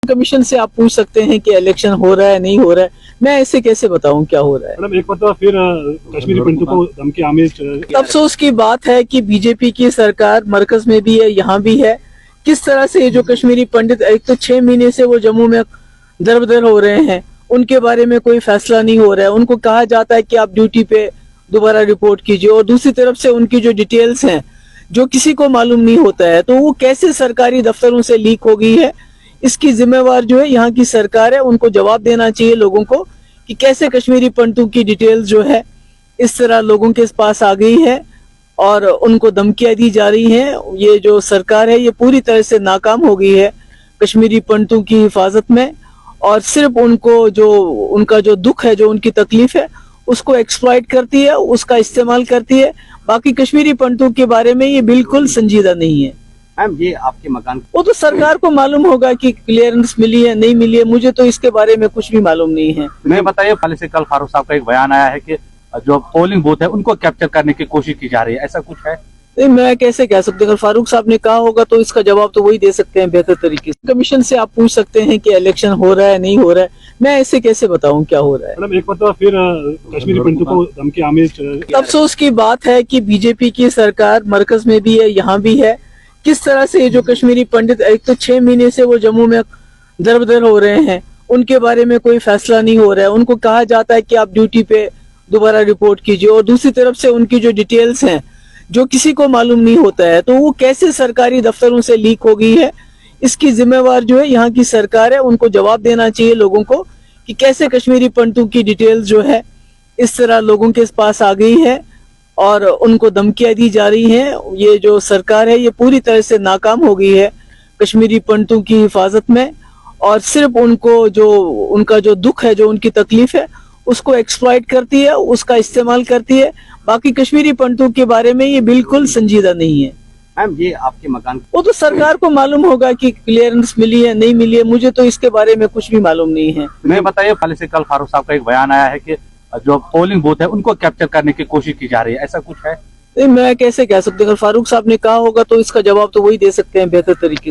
Commission से आप पूछ सकते हैं कि इलेक्शन हो रहा है नहीं हो रहा है, मैं ऐसे कैसे बताऊं क्या हो रहा है। मैडम एक बार फिर कश्मीरी पंडितों को धमकी आमिर। अफसोस की बात है कि बीजेपी की सरकार मरकज में भी है, यहाँ भी है। किस तरह से ये जो कश्मीरी पंडित, एक तो 6 महीने से वो जम्मू में दर-बदर हो रहे हैं, उनके बारे में कोई फैसला नहीं हो रहा है। उनको कहा जाता है कि आप ड्यूटी पे दोबारा रिपोर्ट कीजिए, और दूसरी तरफ से उनकी जो डिटेल्स हैं जो किसी को मालूम नहीं होता है, तो वो कैसे सरकारी दफ्तरों से लीक हो गई है, इसकी जिम्मेवार जो है यहाँ की सरकार है। उनको जवाब देना चाहिए लोगों को कि कैसे कश्मीरी पंडितों की डिटेल्स जो है इस तरह लोगों के पास आ गई है और उनको धमकियां दी जा रही हैं। ये जो सरकार है ये पूरी तरह से नाकाम हो गई है कश्मीरी पंडितों की हिफाजत में, और सिर्फ उनको जो उनका जो दुख है, जो उनकी तकलीफ है, उसको एक्सप्लॉइट करती है, उसका इस्तेमाल करती है। बाकी कश्मीरी पंडितों के बारे में ये बिल्कुल संजीदा नहीं है। मैम ये आपके मकान वो तो सरकार को मालूम होगा कि क्लियरेंस मिली है नहीं मिली है, मुझे तो इसके बारे में कुछ भी मालूम नहीं है। मैं बताइए, पहले से कल फारूक साहब का एक बयान आया है कि जो पोलिंग बूथ है उनको कैप्चर करने की कोशिश की जा रही है, ऐसा कुछ है? नहीं, मैं कैसे कह सकते, अगर फारूक साहब ने कहा होगा तो इसका जवाब तो वही दे सकते हैं बेहतर तरीके से। कमीशन से आप पूछ सकते हैं कि इलेक्शन हो रहा है नहीं हो रहा है, मैं ऐसे कैसे बताऊं क्या हो रहा है। मैडम एक बार फिर कश्मीरी पंडितों को धमकी आमिर। अफसोस की बात है कि बीजेपी की सरकार मरकज में भी है, यहाँ भी है। किस तरह से ये जो कश्मीरी पंडित, एक तो 6 महीने से वो जम्मू में दर-बदर हो रहे हैं, उनके बारे में कोई फैसला नहीं हो रहा है। उनको कहा जाता है कि आप ड्यूटी पे दोबारा रिपोर्ट कीजिए, और दूसरी तरफ से उनकी जो डिटेल्स हैं जो किसी को मालूम नहीं होता है, तो वो कैसे सरकारी दफ्तरों से लीक हो गई है, इसकी जिम्मेवार जो है यहाँ की सरकार है। उनको जवाब देना चाहिए लोगों को कि कैसे कश्मीरी पंडितों की डिटेल्स जो है इस तरह लोगों के पास आ गई है और उनको धमकियां दी जा रही हैं। ये जो सरकार है ये पूरी तरह से नाकाम हो गई है कश्मीरी पंडितों की हिफाजत में, और सिर्फ उनको जो उनका जो दुख है, जो उनकी तकलीफ है, उसको एक्सप्लॉइट करती है, उसका इस्तेमाल करती है। बाकी कश्मीरी पंडितों के बारे में ये बिल्कुल संजीदा नहीं है। मैम ये आपके मकान वो तो सरकार को मालूम होगा कि क्लियरेंस मिली है नहीं मिली है, मुझे तो इसके बारे में कुछ भी मालूम नहीं है। मैं बताइए, पहले से कल फारूक साहब का एक बयान आया है कि जो पोलिंग बूथ है उनको कैप्चर करने की कोशिश की जा रही है, ऐसा कुछ है? नहीं, मैं कैसे कह सकते, अगर फारूक साहब ने कहा होगा तो इसका जवाब तो वही दे सकते हैं बेहतर तरीके से।